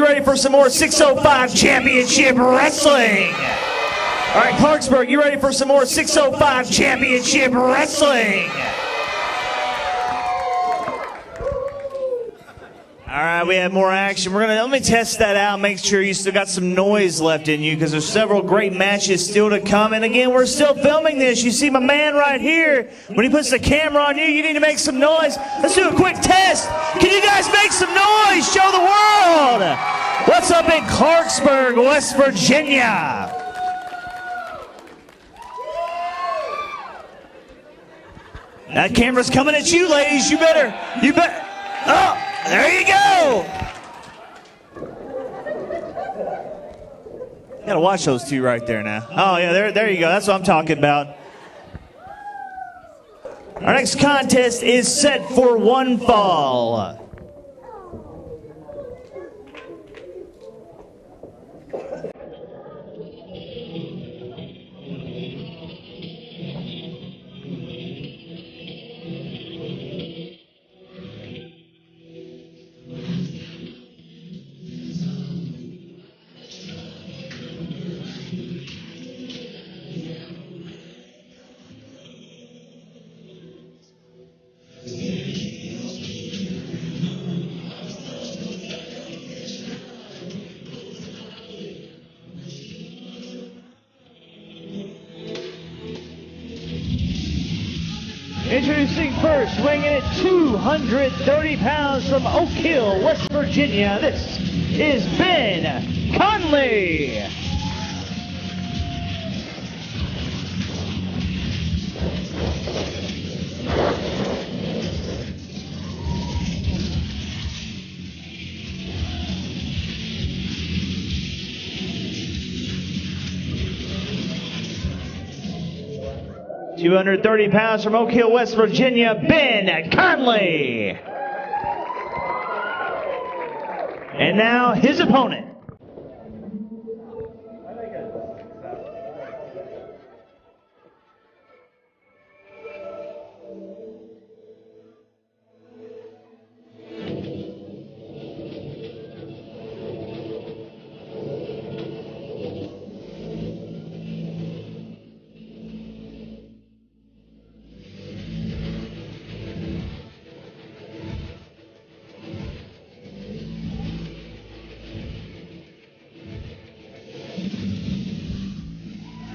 ready for some more 605 Championship Wrestling? All right, Clarksburg, you ready for some more 605 Championship Wrestling? All right, we have more action. Let me test that out, make sure you still got some noise left in you, because there's several great matches still to come. And again, we're still filming this. You see my man right here. When he puts the camera on you, you need to make some noise. Let's do a quick test. Can you guys make some noise? Show the world. What's up in Clarksburg, West Virginia? That camera's coming at you, ladies. You better. Oh. There you go! You gotta watch those two right there now. Oh, yeah, there you go. That's what I'm talking about. Our next contest is set for one fall. Introducing first, weighing in at 230 pounds from Oak Hill, West Virginia, this is Ben Conley. £230 from Oak Hill, West Virginia, Ben Conley. And now his opponent.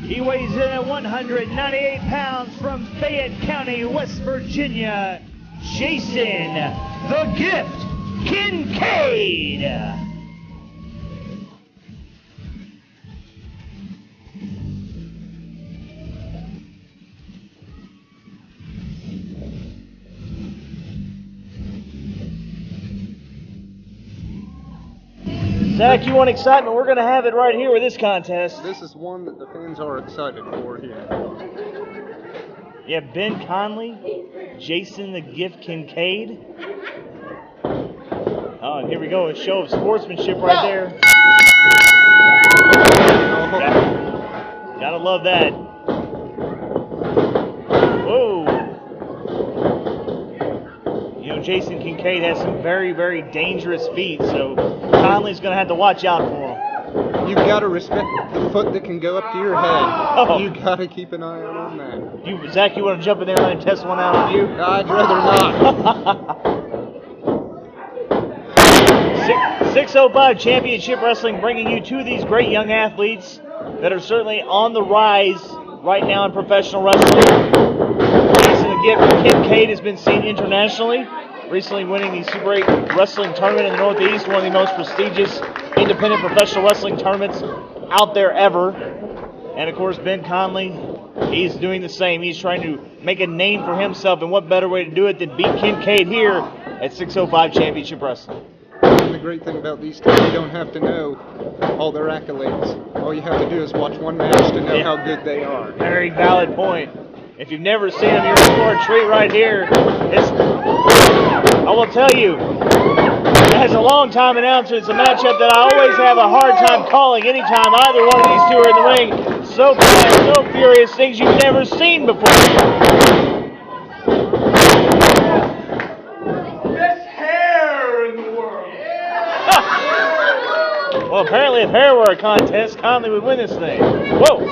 He weighs in at 198 pounds from Fayette County, West Virginia, Jason the Gift Kincaid. Zach, you want excitement? We're going to have it right here with this contest. This is one that the fans are excited for here. Yeah, Ben Conley, Jason the Gift Kincaid. Oh, and here we go, a show of sportsmanship right there. Gotta love that. Whoa. You know, Jason Kincaid has some very, very dangerous feet, so Conley's going to have to watch out for him. You've got to respect the foot that can go up to your head. Oh. You've got to keep an eye out on that. Zach, you want to jump in there and let him test one out on you? I'd rather not. 605 Championship Wrestling, bringing you two of these great young athletes that are certainly on the rise right now in professional wrestling. Jason the Gift Kincaid has been seen internationally, recently winning the Super 8 Wrestling Tournament in the Northeast, one of the most prestigious independent professional wrestling tournaments out there ever. And of course, Ben Conley, he's doing the same. He's trying to make a name for himself, and what better way to do it than beat Kincaid here at 605 Championship Wrestling. And the great thing about these two, you don't have to know all their accolades. All you have to do is watch one match to know how good they are. Very valid point. If you've never seen them, you're in for a treat right here. I will tell you, as a long-time announcer, it's a matchup that I always have a hard time calling anytime either one of these two are in the ring. So fast, so furious, things you've never seen before. Best hair in the world. Well, apparently if hair were a contest, Conley would win this thing. Whoa!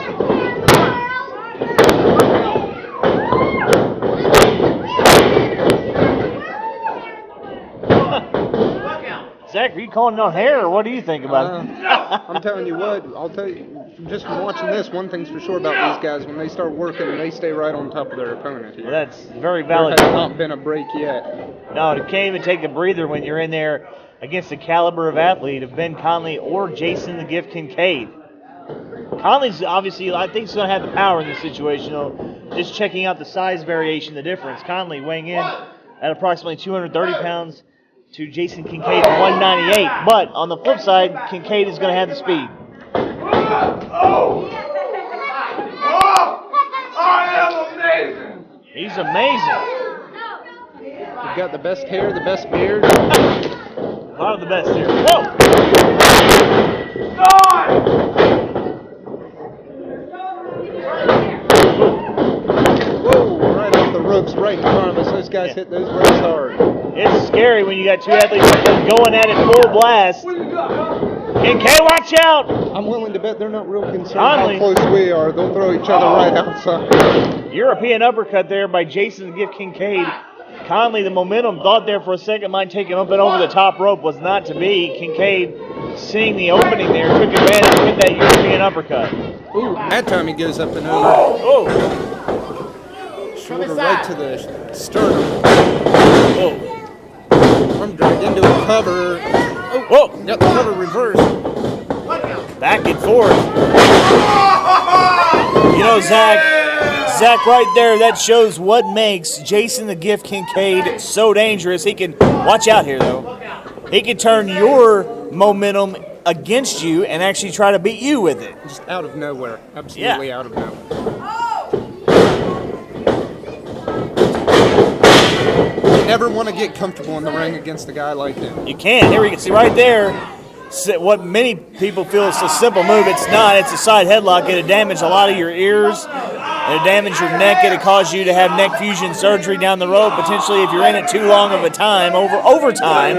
Zach, are you calling on hair, or what do you think about it? I'm telling you what, I'll tell you, just from watching this, one thing's for sure about these guys, when they start working, they stay right on top of their opponent here. Well, that's very valid. There has not been a break yet. No, you can't even take a breather when you're in there against the caliber of athlete of Ben Conley or Jason the Gift Kincaid. Conley's obviously, I think he's going to have the power in this situation, though. Just checking out the size variation, the difference. Conley weighing in at approximately 230 pounds to Jason Kincaid at 198. But on the flip side, Kincaid is going to have the speed. I am amazing! He's amazing. You've got the best hair, the best beard. A lot of the best here. Whoa! Whoa, right off the ropes, right in front of us. Those guys hit those ropes hard. It's scary when you got two athletes going at it full blast. Kincaid, watch out! I'm willing to bet they're not real concerned Conley. how close we are. They'll throw each other right outside. European uppercut there by Jason the Gift Kincaid. Conley, the momentum thought there for a second might take him up and over the top rope, was not to be. Kincaid, seeing the opening there, took advantage with that European uppercut. Ooh, that time he goes up and over. Oh! Shoulder right to the sternum. Whoa! Arm drag into a cover. Oh, Whoa! got the cover reversed. Back and forth. You know, Zach, right there, that shows what makes Jason the Gift Kincaid so dangerous. He can, watch out here though, he can turn your momentum against you and actually try to beat you with it. Just out of nowhere. Absolutely out of nowhere. You never want to get comfortable in the ring against a guy like him. You can. Here we can see right there what many people feel is a simple move. It's not. It's a side headlock. It'll damage a lot of your ears. It'll damage your neck. It'll cause you to have neck fusion surgery down the road, potentially if you're in it too long of a time, overtime.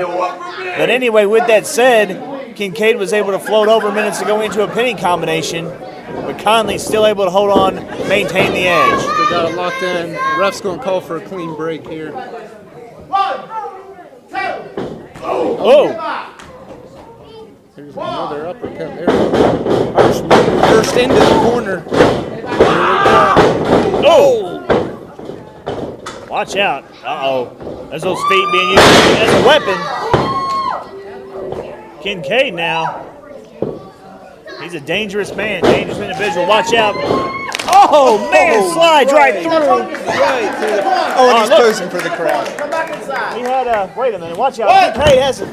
But anyway, with that said, Kincaid was able to float over minutes ago into a pinning combination, but Conley's still able to hold on, maintain the edge. They got it locked in. The ref's going to call for a clean break here. 1, 2, Oh! There's another uppercut there. First into the corner. Oh! Watch out. Uh-oh. There's those feet being used as a weapon. Kincaid now. He's a dangerous man, dangerous individual. Watch out. Oh, man, slides right through. Right through the... Oh, and he's look. posing for the crowd. come back inside. He had wait a minute, watch out. Kincaid has a...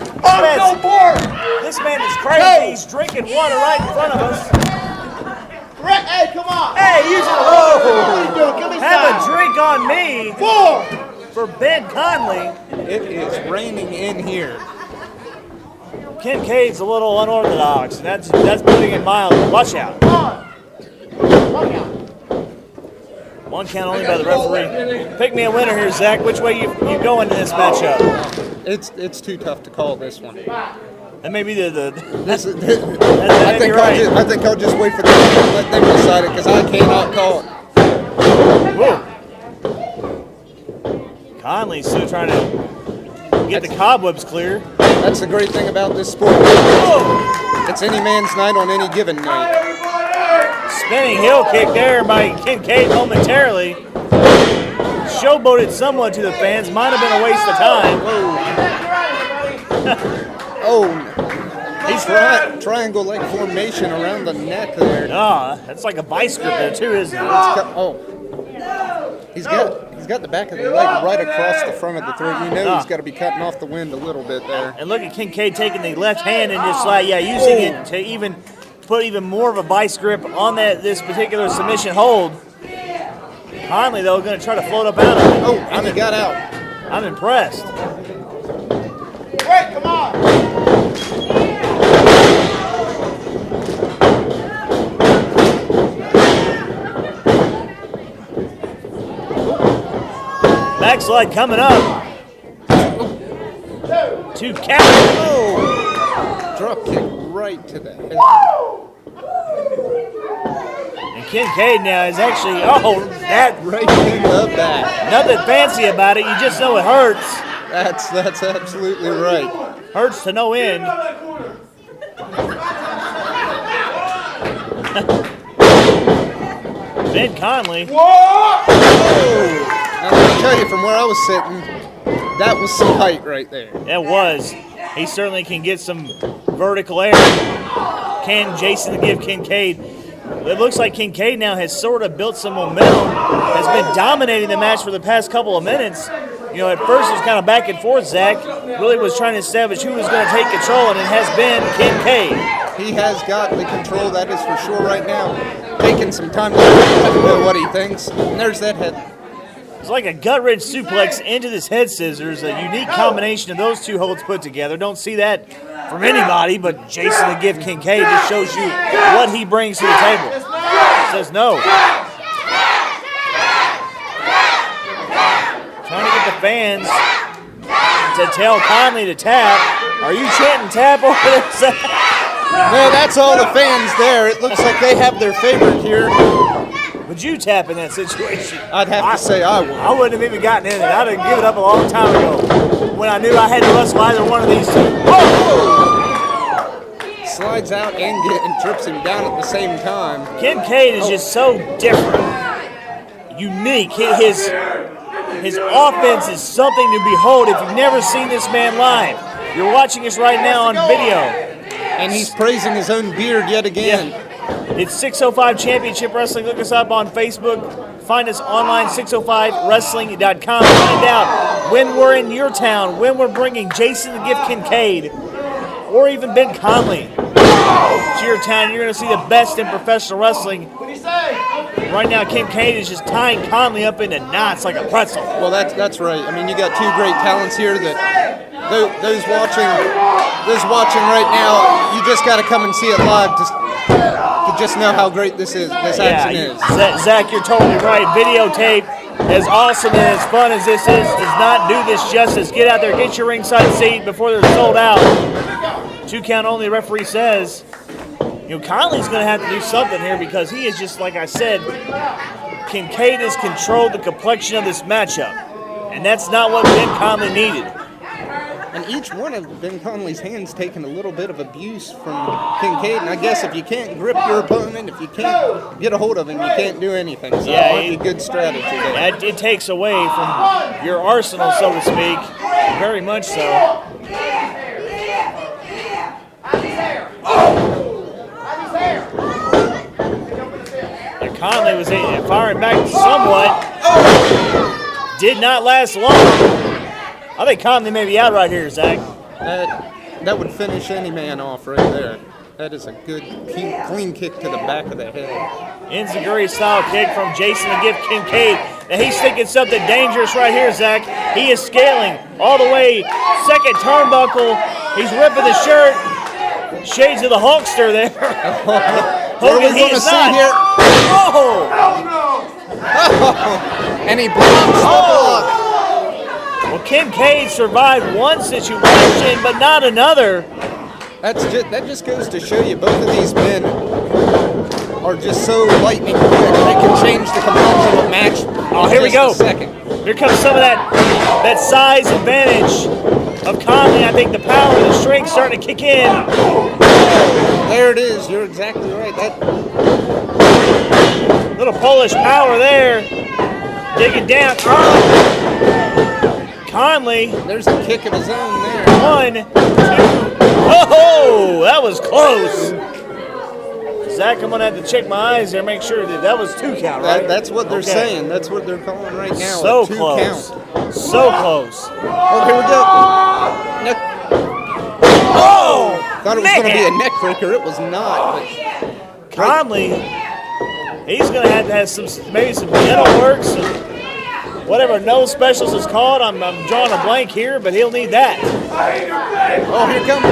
This man is crazy. He's drinking water right in front of us. Hey, come on. Hey, use it. What are you doing? Come Have inside. a drink on me 4. for Ben Conley. It is raining in here. Kincaid's a little unorthodox, and that's putting it mildly. Watch out. 1 count. One count only by the referee. Pick me a winner here, Zach. Which way you go into this matchup? It's too tough to call this one. That may be the This is, I think I think I'll just wait for them and let them decide it because I cannot call it. Whoa. Conley's still trying to get the cobwebs clear. That's the great thing about this sport. Whoa. It's any man's night on any given night. Spinning heel kick there by Kincaid momentarily. Showboated somewhat to the fans. Might have been a waste of time. He's triangle leg formation around the neck there. That's like a vice grip there too, isn't it? He's got the back of the leg right across the front of the throat. You know he's got to be cutting off the wind a little bit there. And look at Kincaid taking the left hand and just using it to even put even more of a vice grip on this particular submission hold. Conley though going to try to float up out of it. Oh, and he got out. I'm impressed. Wait, come on. Backslide coming up. 2 count. Drop kick right right to the head. And Kincaid now is actually, that Right in the back. nothing fancy about it. You just know it hurts. That's absolutely right. Hurts to no end. Ben Conley. Now, let me tell you, from where I was sitting, that was some height right there. That was. He certainly can get some vertical air. Can Jason give Kincaid? It looks like Kincaid now has sort of built some momentum, has been dominating the match for the past couple of minutes. You know, at first it was kind of back and forth, Zach. Really was trying to establish who was going to take control, and it has been Kincaid. He has got the control, that is for sure right now. Taking some time to know what he thinks. And there's that head. It's like a gut-wrench suplex into this head scissors, a unique combination of those two holds put together. Don't see that from anybody, but Jason the Gift Kincaid just shows you what he brings to the table. Says no. Trying to get the fans to tell Conley to tap. Are you chanting tap over there? No, that's all the fans there. It looks like they have their favorite here. Would you tap in that situation? I'd have to say I would. I wouldn't have even gotten in it. I'd have given up a long time ago when I knew I had to wrestle either one of these two. Slides out and trips him down at the same time. Kincaid is just so different, unique. His offense is something to behold if you've never seen this man live. You're watching us right now on video. And he's praising his own beard yet again. Yeah. It's 605 Championship Wrestling. Look us up on Facebook. Find us online, 605wrestling.com. Find out when we're in your town, when we're bringing Jason the Gift Kincaid, or even Ben Conley to your town. You're going to see the best in professional wrestling. Right now, Kincaid is just tying Conley up into knots like a pretzel. Well, that's right. I mean, you got two great talents here that those watching right now, you just got to come and see it live to just know how great this action is. Zach, you're totally right. Videotape, as awesome and as fun as this is, does not do this justice. Get out there, get your ringside seat before they're sold out. 2 count only, the referee says. You know, Conley's going to have to do something here because he is just, like I said, Kincaid has controlled the complexion of this matchup. And that's not what Ben Conley needed. And each one of Ben Conley's hands taking a little bit of abuse from Kincaid. And I guess if you can't grip your opponent, if you can't get a hold of him, you can't do anything. So that might be a good strategy there. It takes away from your arsenal, so to speak. Very much so. And Conley was firing back somewhat. Did not last long. I think Conley may be out right here, Zach. That would finish any man off right there. That is a good, clean kick to the back of the head. Enziguri style kick from Jason the Gift Kincaid. And he's thinking something dangerous right here, Zach. He is scaling all the way. Second turnbuckle. He's ripping the shirt. Shades of the Hulkster there. Hogan, he is not. Here? Oh! And he blocks the block. Well, Kincaid survived one situation, but not another. That just goes to show you both of these men are just so lightning quick. They can change the complexion of a match. Oh, here we go. Second. Here comes some of that size advantage of Conley. I think the power and the strength starting to kick in. There it is. You're exactly right. That little Polish power there. Digging down. Conley. There's a kick of his own there. 1, 2. Oh, that was close. Zach, I'm going to have to check my eyes there, make sure that was 2 count, right? That's what they're saying. That's what they're calling right now. So 2 close. count. So close. Oh, here we go. Oh! Thought it was going to be a neck breaker. It was not. But Conley, he's going to have maybe some dental work, some whatever no specials is called. I'm drawing a blank here, but he'll need that. Oh, here comes.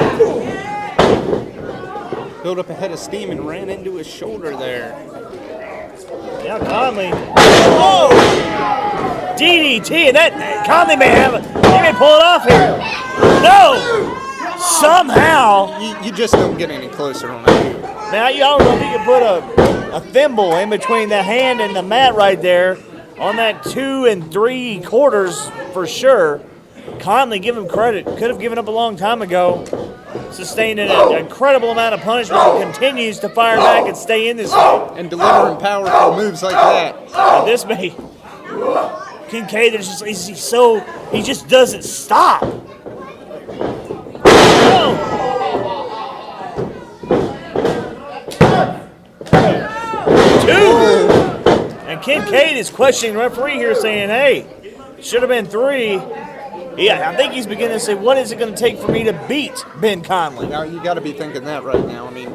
Built up a head of steam and ran into his shoulder there. Yeah, Conley. Oh! DDT, and that Conley may pull it off here. No! somehow, You just don't get any closer on that. now I don't know if you can put a thimble in between the hand and the mat right there on that 2 3/4 for sure. Conley, give him credit, could have given up a long time ago. Sustained an incredible amount of punishment and continues to fire back and stay in this fight. And delivering powerful moves like that. And this may Kincaid is just he just doesn't stop. Oh. Two. And Kincaid is questioning the referee here, saying, "Hey, should have been 3." Yeah, I think he's beginning to say, "What is it going to take for me to beat Ben Conley?" Now you got to be thinking that right now. I mean,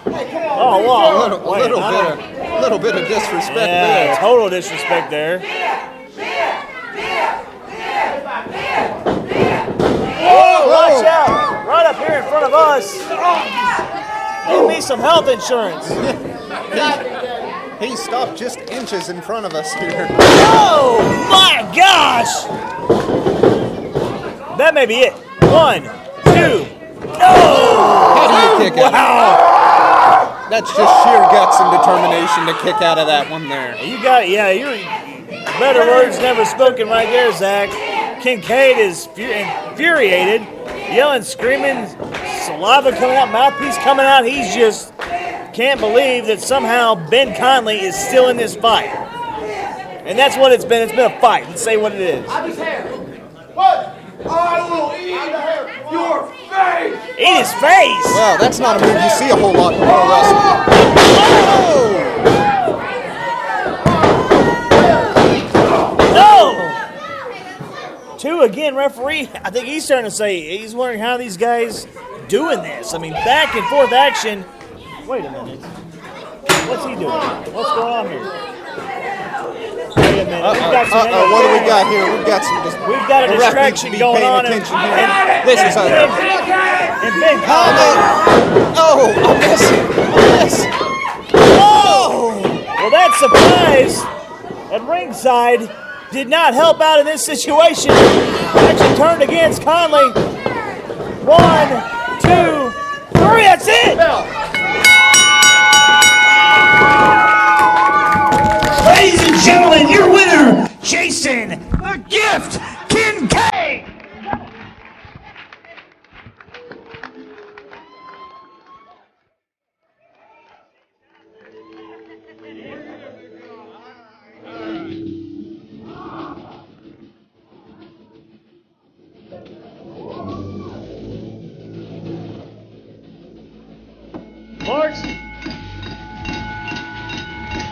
oh, wow. a little bit of disrespect there. Total disrespect there. Whoa, watch out! Right up here in front of us. Give me some health insurance. He stopped just inches in front of us here. Oh my gosh! That may be it. 1, 2. Oh! How do you kick out? Wow! That's just sheer guts and determination to kick out of that one there. You got it. Yeah, you're better words never spoken right there, Zach. Kincaid is infuriated, yelling, screaming, saliva coming out, mouthpiece coming out. He's just can't believe that somehow Ben Conley is still in this fight. And that's what it's been. It's been a fight. Let's say what it is. I'm his hair. What? I will eat your face. Eat his face. Well, that's not a move you see a whole lot in pro wrestling. No! 2 again, referee. I think he's starting to say, he's wondering how these guys doing this. I mean, back and forth action. Wait a minute. What's he doing? What's going on here? Wait a minute. What do we got here? We've got a distraction going on. This is and Ben Conley. Oh, I'm missing. Yes. Oh! Well, that surprise at ringside did not help out in this situation. Actually turned against Conley. 1, 2, 3. That's it. Ladies and gentlemen, your winner, Jason the Gift Kincaid.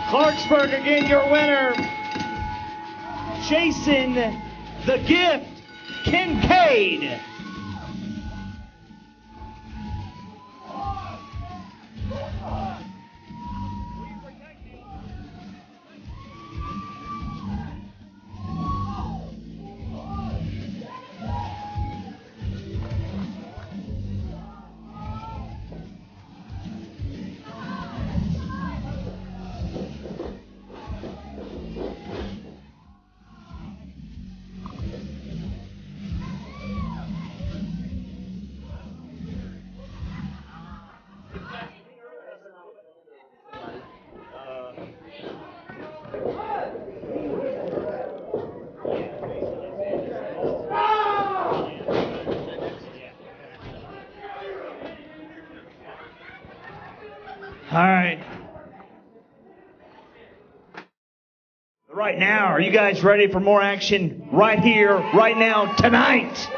Clarksburg again, your winner, Jason the Gift Kincaid. All right. Right now, are you guys ready for more action right here, right now, tonight?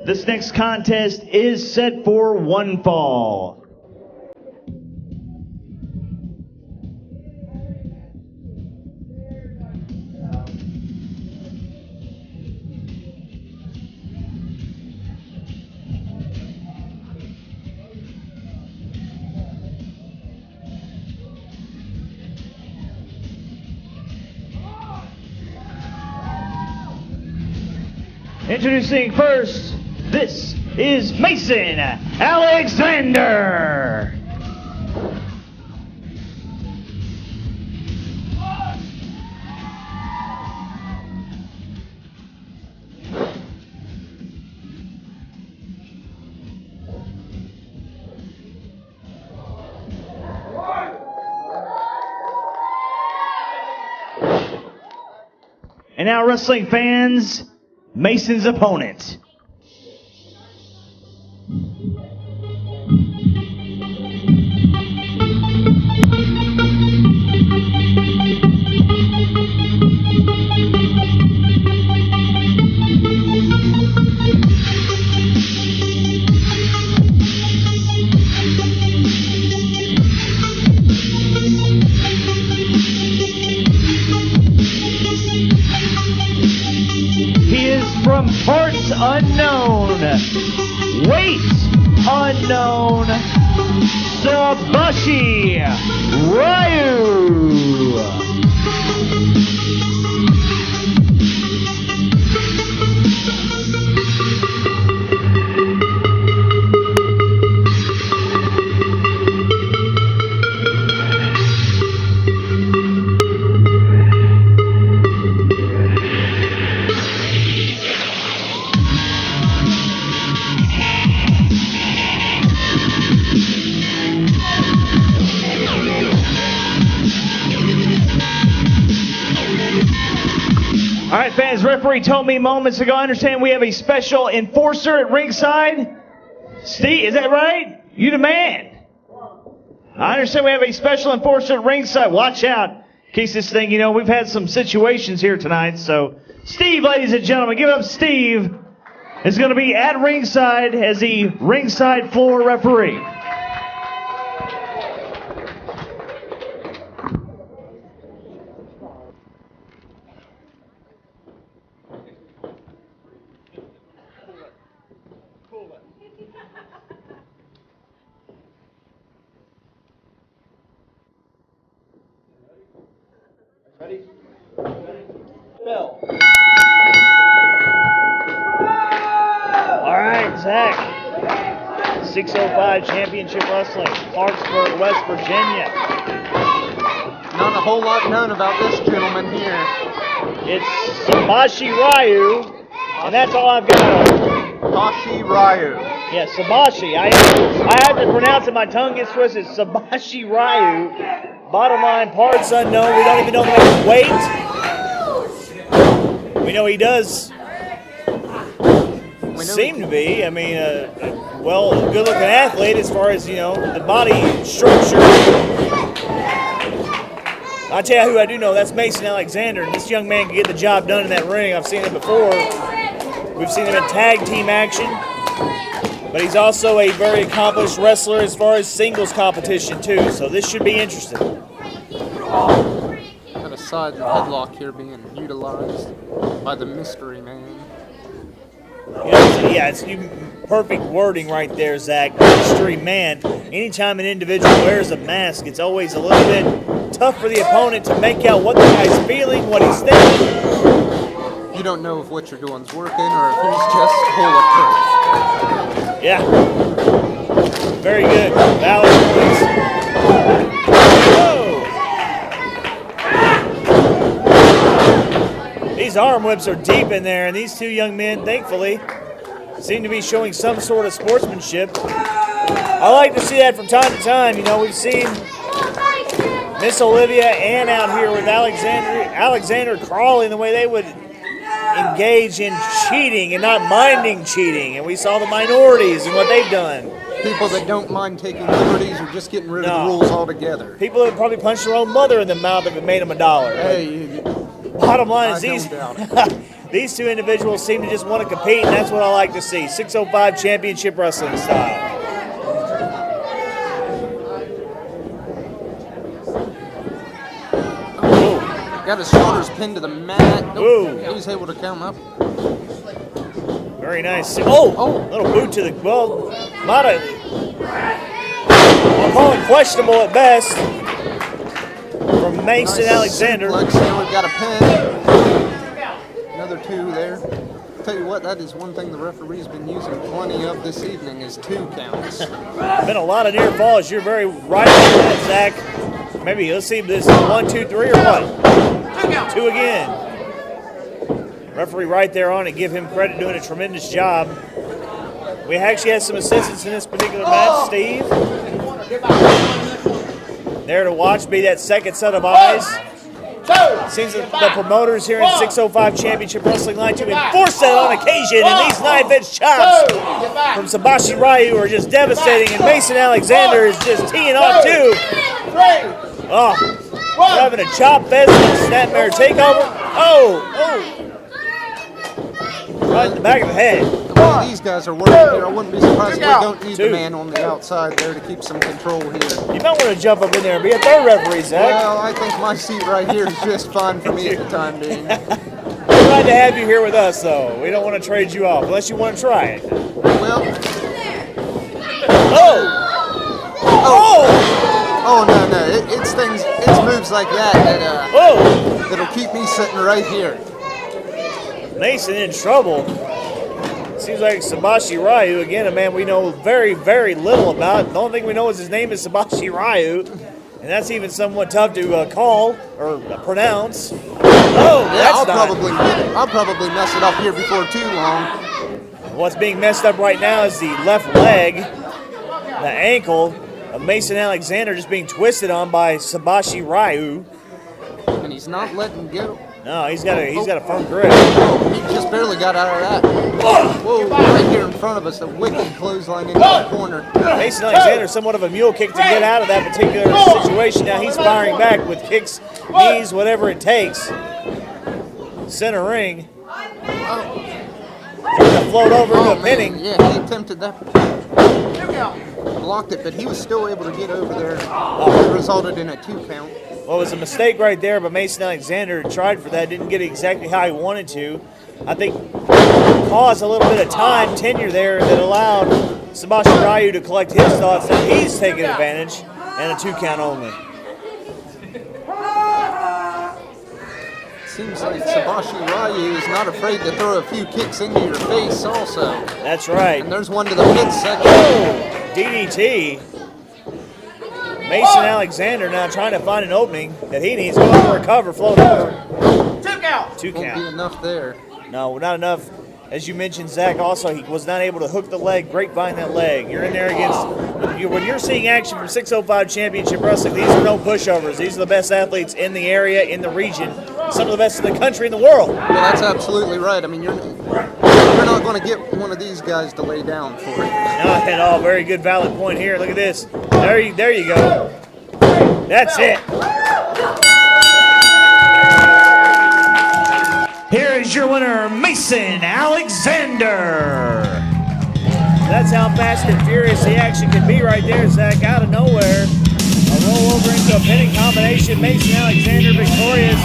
This next contest is set for one fall. Introducing first, this is Mason Alexander. And now, wrestling fans, Mason's opponent. From parts unknown, weight unknown, Mashi Ryu. All right, fans, referee told me moments ago, I understand we have a special enforcer at ringside. Steve, is that right? You the man. I understand we have a special enforcer at ringside. Watch out. In case this thing, we've had some situations here tonight. So, Steve, ladies and gentlemen, give up Steve. Is going to be at ringside as the ringside floor referee. Ready? Bell. All right, Zach. 605 Championship Wrestling, Clarksburg, West Virginia. Not a whole lot known about this gentleman here. It's Mashi Ryu, and that's all I've got. Mashi Ryu. Yeah, Samashi. I have to pronounce it. My tongue gets twisted. Samashi Ryu. Bottom line, parts unknown. We don't even know the man's weight. We know he does seem to be. I mean, good-looking athlete as far as, the body structure. I'll tell you who I do know. That's Mason Alexander. And this young man can get the job done in that ring. I've seen it before. We've seen him in tag team action. But he's also a very accomplished wrestler as far as singles competition, too. So this should be interesting. Got a side headlock here being utilized by the mystery man. It's perfect wording right there, Zach. Mystery man. Anytime an individual wears a mask, it's always a little bit tough for the opponent to make out what the guy's feeling, what he's thinking. You don't know if what you're doing's working or if he's just full of crap. Yeah. Very good. Valid points. Whoa. These arm whips are deep in there, and these two young men, thankfully, seem to be showing some sort of sportsmanship. I like to see that from time to time. We've seen Miss Olivia and out here with Alexander Crawley, the way they would engage in cheating and not minding cheating, and we saw the minorities and what they've done. People that don't mind taking liberties or just getting rid of the rules altogether. People that probably punched their own mother in the mouth if it made them $1. Hey, bottom line is these two individuals seem to just want to compete, and that's what I like to see. 605 Championship Wrestling style. Got his shoulders pinned to the mat. Ooh. He was able to come up. Very nice. Little boot to the, I'll call it questionable at best from Mason Alexander. Suplex here. We've got a pin. Another two there. I'll tell you what, that is one thing the referee's been using plenty of this evening is 2 counts. Been a lot of near falls. You're very right on that, Zach. Maybe let's see if this is 1, 2, 3 or what? 2 again. Referee right there on it. Give him credit, doing a tremendous job. We actually had some assistants in this particular match. Steve, there to watch, be that second set of eyes. Seems that the promoters here in 605 Championship Wrestling like to enforce that on occasion, and these knife-edge chops from Sabashi Ryu are just devastating, and Mason Alexander is just teeing off too. Oh, we're having a chop fest and a snapmare takeover. Oh. Right in the back of the head. The way these guys are working here, I wouldn't be surprised if we don't need the man on the outside there to keep some control here. You might want to jump up in there and be a third referee, Zach. Well, I think my seat right here is just fine for me at the time being. We're glad to have you here with us, though. We don't want to trade you off unless you want to try it. Well. Oh, no. It's moves like that that'll keep me sitting right here. Mason in trouble. Seems like Sabashi Ryu, again, a man we know very, very little about. The only thing we know is his name is Sabashi Ryu, and that's even somewhat tough to call or pronounce. Oh, yeah, I'll probably mess it up here before too long. What's being messed up right now is the left leg, the ankle of Mason Alexander just being twisted on by Sabashi Ryu. And he's not letting go. No, he's got a firm grip. He just barely got out of that. Whoa, right here in front of us, a wicked clothesline into the corner. Mason Alexander, somewhat of a mule kick to get out of that particular situation. Now he's firing back with kicks, knees, whatever it takes. Center ring. He's going to float over into a pinning. Yeah, he attempted that. Blocked it, but he was still able to get over there. It resulted in a 2 count. Well, it was a mistake right there, but Mason Alexander tried for that, didn't get it exactly how he wanted to. I think caused a little bit of tenure there that allowed Sabashi Ryu to collect his thoughts that he's taking advantage, and a 2 count only. Seems like Sabashi Ryu is not afraid to throw a few kicks into your face also. That's right. And there's one to the midsection. Oh, DDT. Mason Alexander now trying to find an opening that he needs. Going for a cover, float over. 2 count. 2 count. Won't be enough there. No, not enough. As you mentioned, Zach, also, he was not able to hook the leg, grapevine that leg. You're in there against, when you're seeing action from 605 Championship Wrestling, these are no pushovers. These are the best athletes in the area, in the region, some of the best in the country, in the world. Well, that's absolutely right. I mean, you're not going to get one of these guys to lay down for it. Not at all. Very good, valid point here. Look at this. There you go. That's it. Here is your winner, Mason Alexander. That's how fast and furious the action can be right there, Zach. Out of nowhere, a roll over into a pinning combination. Mason Alexander victorious.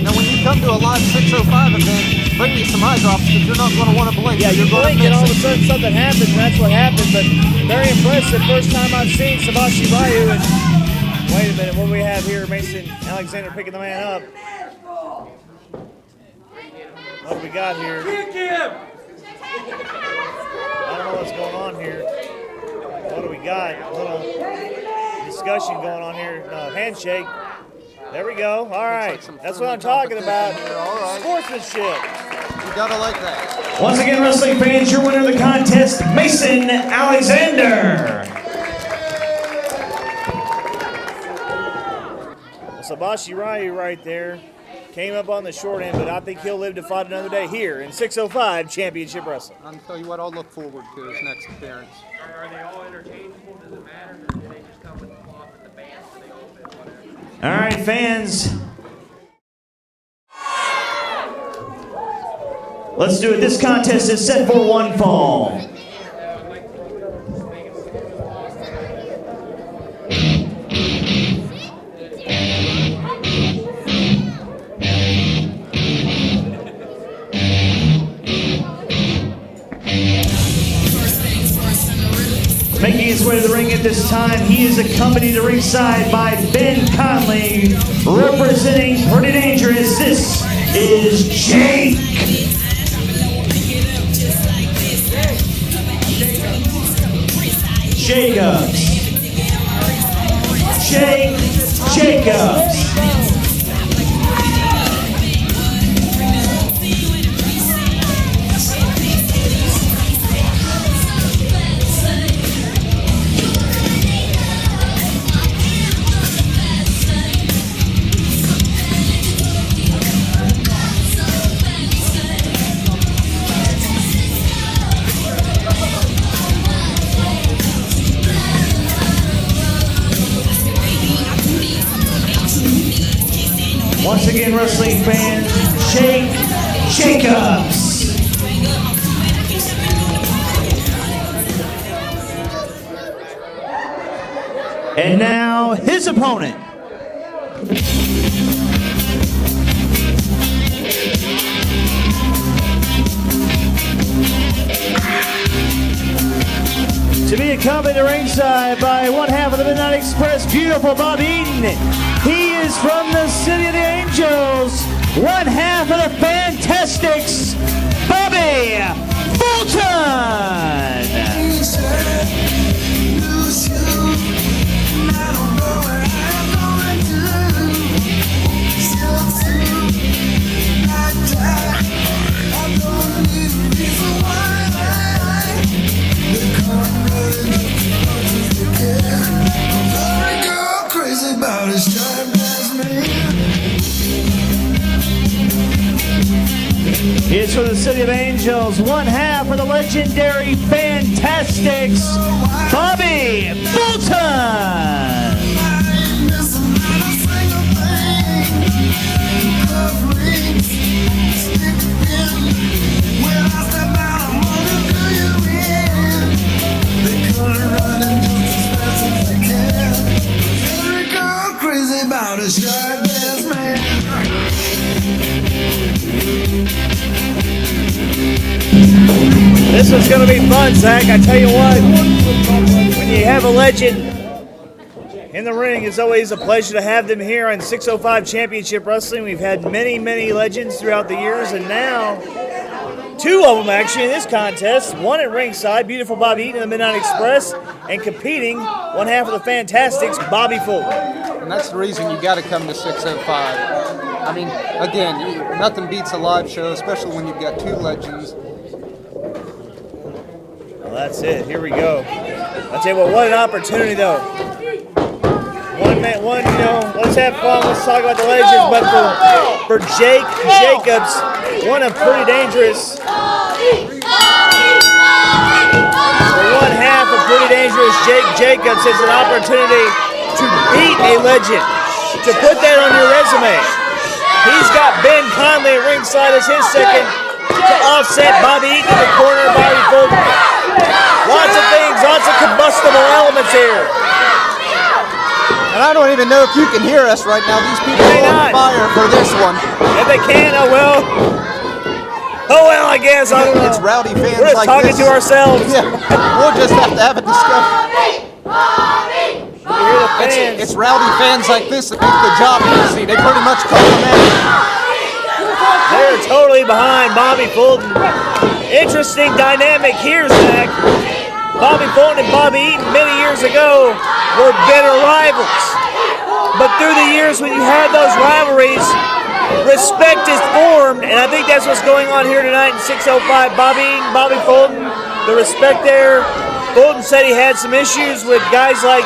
Now, when you come to a live 605 event, bring me some eye drops because you're not going to want to blink. Yeah, you blink and all of a sudden something happens, and that's what happened. But very impressive. First time I've seen Sabashi Ryu. And wait a minute, what do we have here? Mason Alexander picking the man up. What do we got here? I don't know what's going on here. What do we got? A little discussion going on here. Handshake. There we go. All right. That's what I'm talking about. All right. Sportsmanship. You gotta like that. Once again, wrestling fans, your winner of the contest, Mason Alexander. Sabashi Ryu right there. Came up on the short end, but I think he'll live to fight another day here in 605 Championship Wrestling. I'll tell you what, I'll look forward to his next appearance. Are they all interchangeable? Does it matter? Or do they just come with the cloth and the band? So they all fit whatever? All right, fans. Let's do it. This contest is set for one fall. Making his way to the ring at this time, he is accompanied to ringside by Ben Conley, representing Pretty Dangerous. This is Jake. Jacobs. Jake Jacobs. Wrestling fan, Jake Jacobs. And now, his opponent. To be accompanied at ringside by one half of the Midnight Express, beautiful Bob Eaton. He is from the City of the Angels. One half of the Fantastics, Bobby Fulton. It's from the City of Angels, one half for the legendary Fantastics, Bobby Fulton. This one's going to be fun, Zach. I tell you what, when you have a legend in the ring, it's always a pleasure to have them here on 605 Championship Wrestling. We've had many, many legends throughout the years, and now two of them actually in this contest. One at ringside, beautiful Bobby Eaton in the Midnight Express, and competing one half of the Fantastics, Bobby Fulton. And that's the reason you got to come to 605. I mean, again, nothing beats a live show, especially when you've got two legends. Well, that's it. Here we go. I tell you what an opportunity, though. Let's have fun. Let's talk about the legends. But for Jake Jacobs, one of pretty dangerous. For one half of pretty dangerous, Jake Jacobs is an opportunity to beat a legend, to put that on your resume. He's got Ben Conley at ringside as his second to offset Bobby Eaton in the corner of Bobby Fulton. Lots of things, lots of combustible elements here. And I don't even know if you can hear us right now. These people are on fire for this one. If they can, oh well, I guess. I don't know. It's rowdy fans We're just like talking this. to ourselves. Yeah, we'll just have to have a discussion. It's rowdy fans like this that make the job easy. They pretty much call them in. They're totally behind Bobby Fulton. Interesting dynamic here, Zach. Bobby Fulton and Bobby Eaton many years ago were bitter rivals. But through the years when you had those rivalries, respect is formed, and I think that's what's going on here tonight in 605. Bobby Eaton, Bobby Fulton, the respect there. Fulton said he had some issues with guys like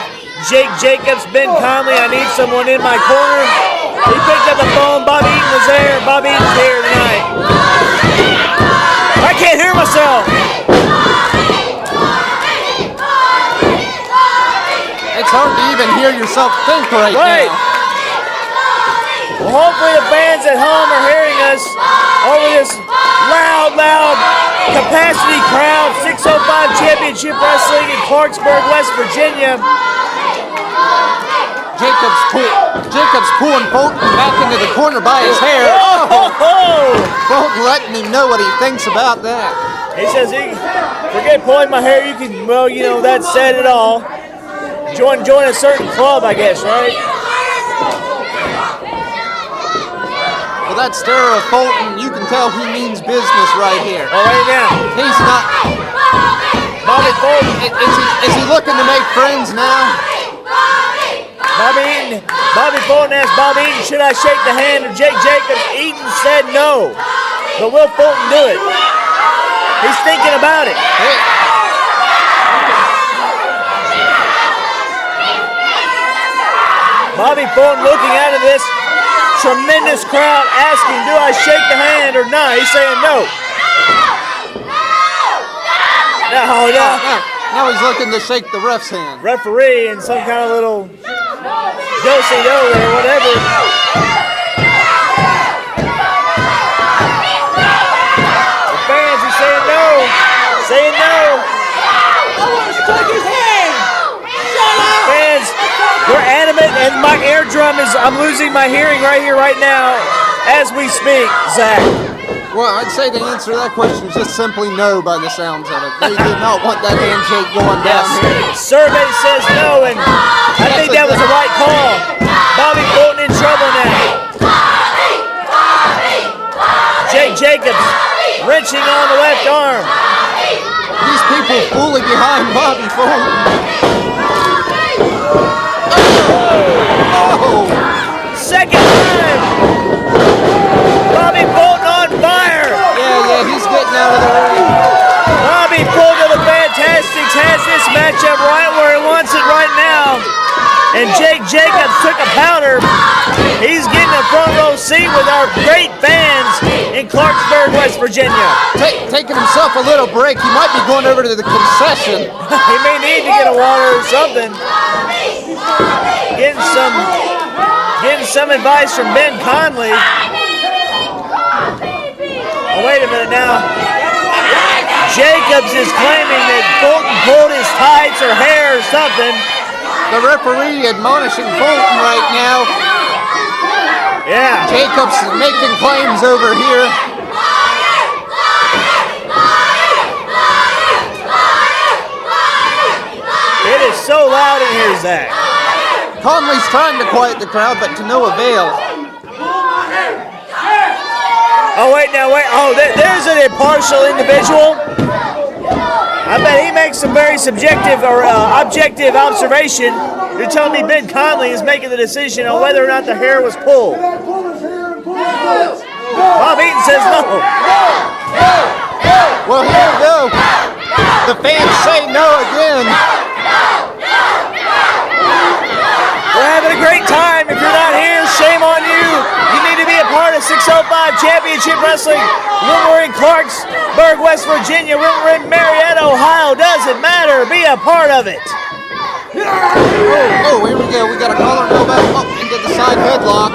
Jake Jacobs, Ben Conley. I need someone in my corner. He picked up the phone. Bobby Eaton was there. Bobby Eaton's here tonight. I can't hear myself. It's hard to even hear yourself think right now. Well, hopefully the fans at home are hearing us over this loud capacity crowd. 605 Championship Wrestling in Clarksburg, West Virginia. Jacobs pulling Fulton back into the corner by his hair. Fulton letting him know what he thinks about that. He says, forget pulling my hair, you can, that said it all. Join a certain club, I guess, right? Well, that stare of Fulton, you can tell he means business right here. Oh, right now. He's not. Bobby Fulton. Is he looking to make friends now? Bobby Fulton asked Bobby Eaton, should I shake the hand of Jake Jacobs? Eaton said no. But will Fulton do it? He's thinking about it. Hey. Bobby Fulton looking out of this tremendous crowd asking, do I shake the hand or not? He's saying no. No. Now he's looking to shake the ref's hand. Referee and some kind of little do-si-do or whatever. saying no. I want to shake his hand. Shut up. Fans, we're animate, and my eardrum is, I'm losing my hearing right here, right now, as we speak, Zach. Well, I'd say the answer to that question is just simply no by the sounds of it. They did not want that handshake going down here. Survey says no, and I think that was the right call. Bobby Fulton in trouble now. Jake Jacobs wrenching on the left arm. These people fully behind Bobby Fulton. Oh! Second time. Bobby Fulton on fire. Yeah, he's getting out of the ring. Bobby Fulton of the Fantastics has this matchup right where he wants it right now. And Jake Jacobs took a powder. He's getting a front row seat with our great fans in Clarksburg, West Virginia. Taking himself a little break. He might be going over to the concession. He may need to get a water or something. Getting some advice from Ben Conley. Oh, wait a minute now. Jacobs is claiming that Fulton pulled his tights or hair or something. The referee admonishing Fulton right now. Yeah. Jacobs is making claims over here. It is so loud in here, Zach. Conley's trying to quiet the crowd, but to no avail. Oh, wait. Oh, there's an impartial individual. I bet he makes some very subjective or objective observation. You're telling me Ben Conley is making the decision on whether or not the hair was pulled. Bob Eaton says no. Well, here we go. The fans say no again. We're having a great time. If you're not here, shame on you. You need to be a part of 605 Championship Wrestling when we're in Clarksburg, West Virginia, when we're in Marietta, Ohio. Doesn't matter. Be a part of it. Oh, here we go. We got a collar go back up into the side headlock.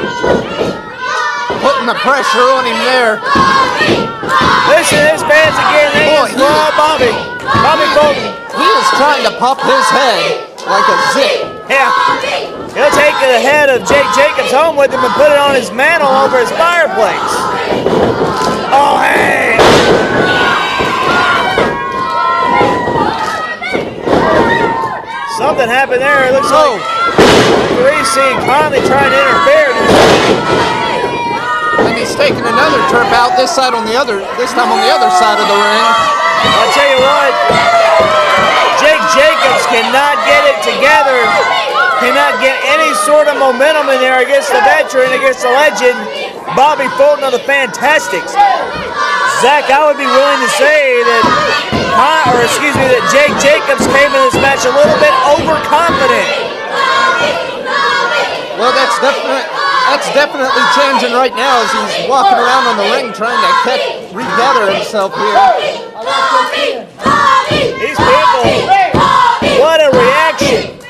Putting the pressure on him there. Listen to his fans again. They just love Bobby Fulton. He is trying to pop his head like a zip. Yeah. He'll take the head of Jake Jacobs home with him and put it on his mantle over his fireplace. Oh, hey! Something happened there. It looks like referee seeing Conley trying to interfere. And he's taking another trip out this time on the other side of the ring. I'll tell you what, Jake Jacobs cannot get it together, cannot get any sort of momentum in there against the veteran, against the legend, Bobby Fulton of the Fantastics. Zach, I would be willing to say that, that Jake Jacobs came in this match a little bit overconfident. Well, that's definitely changing right now as he's walking around on the ring trying to regather himself here. These people, what a reaction.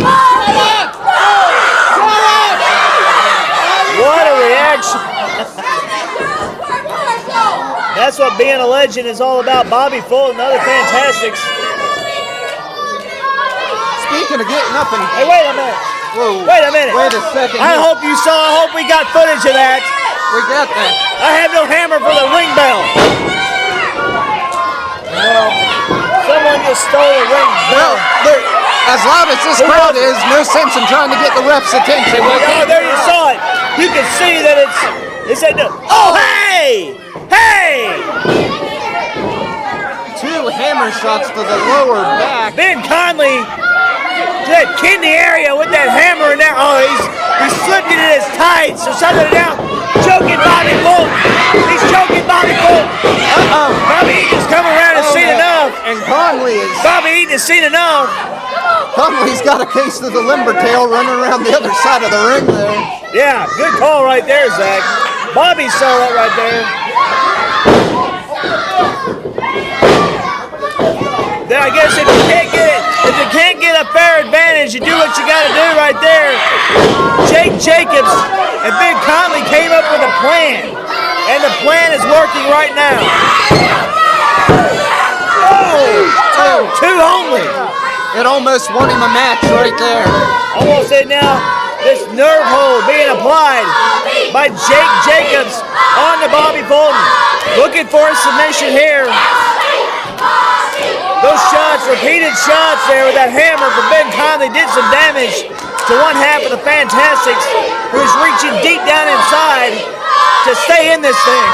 What a reaction. That's what being a legend is all about. Bobby Fulton and other Fantastics. Speaking of getting up and... Hey, wait a minute. Whoa. Wait a minute. Wait a second. I hope we got footage of that. We got that. I have no hammer for the ring bell. Well, someone just stole a ring bell. Well, as loud as this crowd is, no sense in trying to get the ref's attention. Oh, there you saw it. You can see that it said, oh, hey! Hey! Two hammer shots to the lower back. Ben Conley, that kidney area with that hammer in there. Oh, he's slipped it in his tights or something down. Choking Bobby Fulton. He's choking Bobby Fulton. Bobby Eaton has come around and seen enough. And Bobby Eaton has seen enough. Conley's got a case of the limber tail running around the other side of the ring there. Yeah, good call right there, Zach. Bobby saw that right there. Then I guess if you can't get a fair advantage, you do what you got to do right there. Jake Jacobs and Ben Conley came up with a plan, and the plan is working right now. Oh! Two only. It almost won him a match right there. Almost it now. This nerve hold being applied by Jake Jacobs on to Bobby Fulton. Looking for a submission here. Those shots, repeated shots there with that hammer from Ben Conley did some damage to one half of the Fantastics, who's reaching deep down inside to stay in this thing.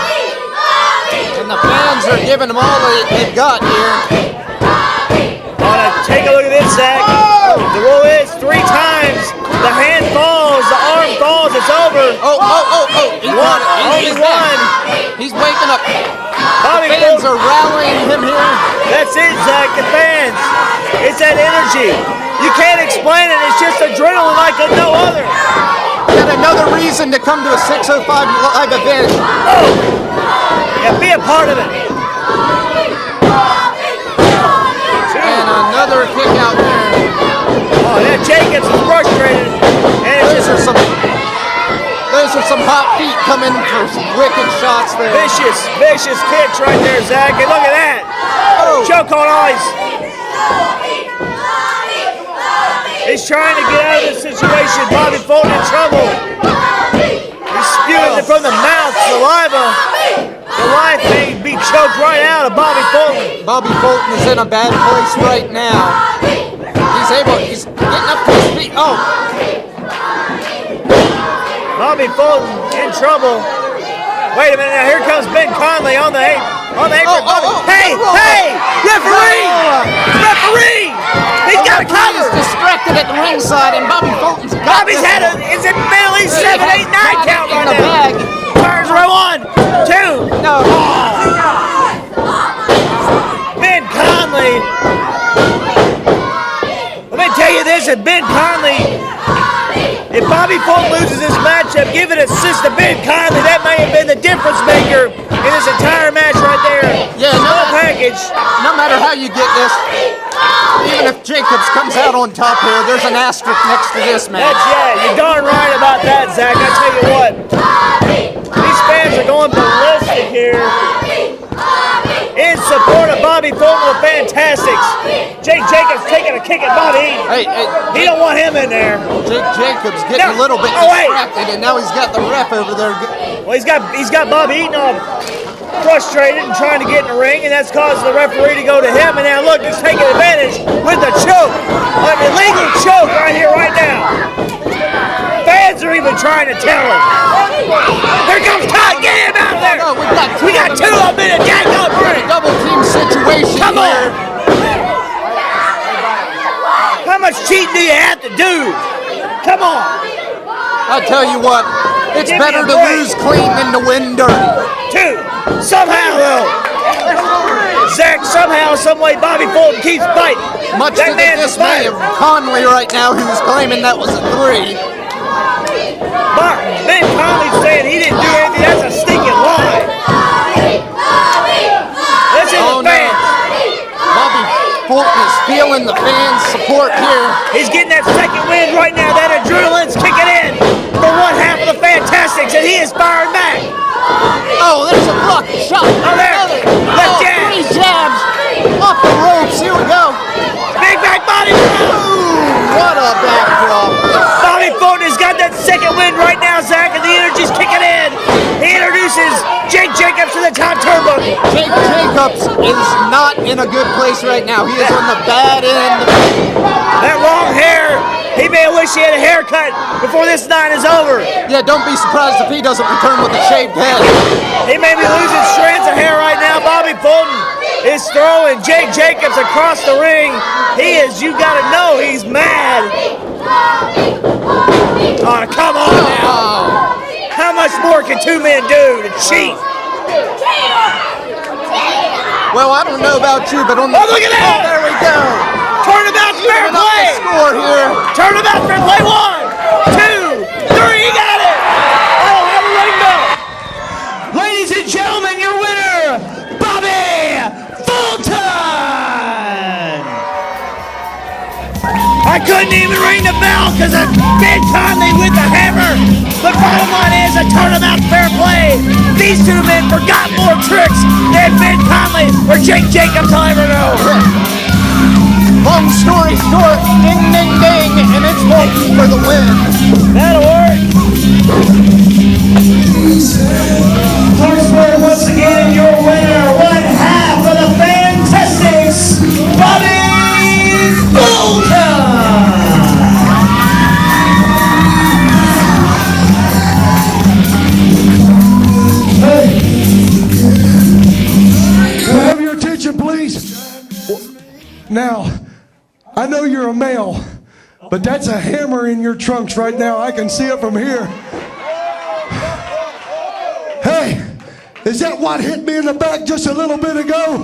And the fans are giving them all they've got here. Take a look at this, Zach. The rule is 3 times. The hand falls, the arm falls, it's over. Only one. He's waking up. The fans are rallying him here. That's it, Zach, the fans. It's that energy. You can't explain it, it's just adrenaline like no other. Yet another reason to come to a 605 live event. Yeah, be a part of it. And another kick out there. Oh, yeah, Jacobs is frustrated. And those are some hot feet coming for some wicked shots there. Vicious kicks right there, Zach. And look at that. Choke on ice. He's trying to get out of this situation. Bobby Fulton in trouble. He's spewing it from the mouth, saliva. The life may be choked right out of Bobby Fulton. Bobby Fulton is in a bad place right now. He's getting up to his feet. Bobby Fulton in trouble. Wait a minute, now here comes Ben Conley on the apron. Hey! Referee! He's got a cover! He's distracted at the ringside, and Bobby Fulton's got Bobby's had it's at at least 7, 8, 9 count right now. Bag. Turns right 1, 2. No. Ben Conley. Let me tell you this, if Ben Conley, if Bobby Fulton loses this matchup, give an assist to Ben Conley. That may have been the difference maker in this entire match right there. Yeah, package. No matter how you get this, even if Jacobs comes out on top here, there's an asterisk next to this match. You're darn right about that, Zach. I tell you what, these fans are going ballistic here in support of Bobby Fulton with Fantastics. Jake Jacobs taking a kick at Bobby. He don't want him in there. Jake Jacobs getting a little bit distracted, and now he's got the ref over there. Well, he's got Bobby Eaton all frustrated and trying to get in the ring, and that's caused the referee to go to him. And now look, he's taking advantage with the choke, an illegal choke right here, right now. Fans are even trying to tell him. Here comes Todd, get him out there. We got 2 of them in a jack up. We're in a double team situation. Come on. How much cheating do you have to do? Come on. I tell you what, it's better to lose clean than to win dirty. 2. Somehow, though. Zach, somehow, someway, Bobby Fulton keeps fighting. Much to the dismay of Conley right now, who's claiming that was a 3. But Ben Conley's saying he didn't do anything. That's a stinking lie. Listen to the fans. Bobby Fulton is feeling the fans' support here. He's getting that second wind right now. That adrenaline's kicking in for one half of the Fantastics, and he is firing back. Oh, there's a block shot. Oh, there. Left jab. 3 jabs off the ropes. Here we go. Big back body. Ooh, what a backdrop. Bobby Fulton has got that second wind right now, Zach, and the energy's kicking in. He introduces Jake Jacobs to the top turnbuckle. Jake Jacobs is not in a good place right now. He is on the bad end. That long hair, he may wish he had a haircut before this night is over. Yeah, don't be surprised if he doesn't return with a shaved head. He may be losing strands of hair right now. Bobby Fulton is throwing Jake Jacobs across the ring. He is, you gotta know, he's mad. Oh, come on now. How much more can 2 men do to cheat? Well, I don't know about you, but on the... Oh, look at that! Oh, there we go. Turnabout fair play! Score here. Turnabout fair play. 1, 2, 3, he got it! Oh, have a ring bell! Ladies and gentlemen, your winner, Bobby Fulton! I couldn't even ring the bell because of Ben Conley with the hammer. The bottom line is a turnabout fair play. These 2 men forgot more tricks Jacobs and Ben Conley, or Jake Jacobs, I'll ever know. Long story short, ding, ding, ding, and it's Fulton for the win. That'll work. Clarksburg, once again, your winner, one half of the Fantastics, Bobby Fulton. Hey, can I have your attention, please? Now, I know you're a male, but that's a hammer in your trunks right now. I can see it from here. Hey, is that what hit me in the back just a little bit ago?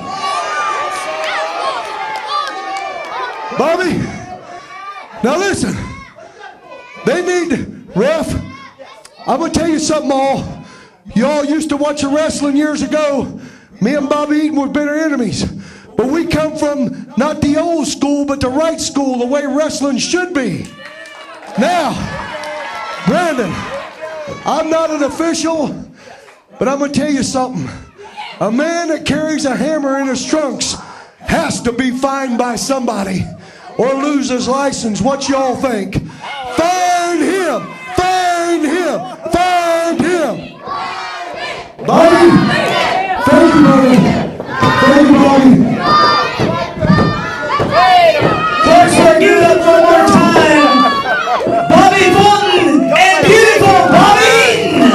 Bobby, now listen. They need, ref, I'm going to tell you something all. Y'all used to watch wrestling years ago. Me and Bobby Eaton were bitter enemies. But we come from not the old school, but the right school, the way wrestling should be. Now, Brandon, I'm not an official, but I'm going to tell you something. A man that carries a hammer in his trunks has to be fined by somebody or lose his license. What y'all think? Fine him! Fine him! Fine him! Bobby! Thank you, Bobby! Thank you, Bobby! Clarksburg, give it up one more time. Bobby Fulton and beautiful Bobby Eaton.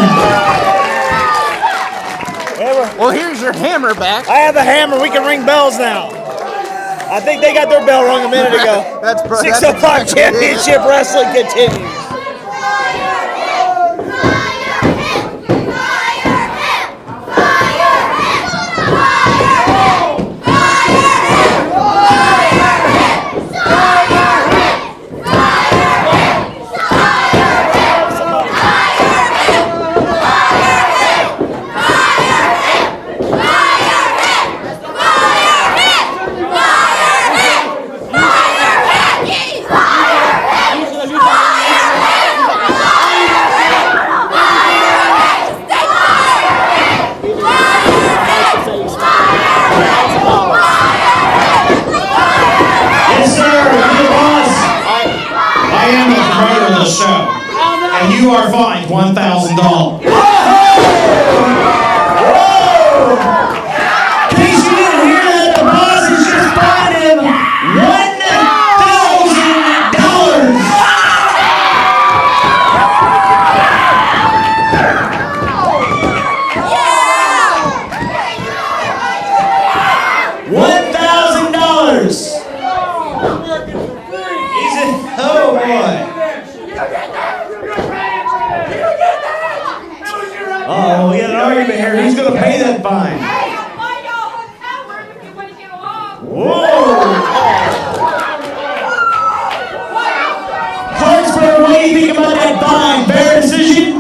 Well, here's your hammer back. I have a hammer. We can ring bells now. I think they got their bell rung a minute ago. That's 605 Championship Wrestling continues. You are fined $1,000. In case you didn't hear that, the boss has just fined him $1,000. $1,000. Oh boy. Oh, we got an argument here. Who's going to pay that fine? Whoa! Clarksburg, what do you think about that fine? Fair decision?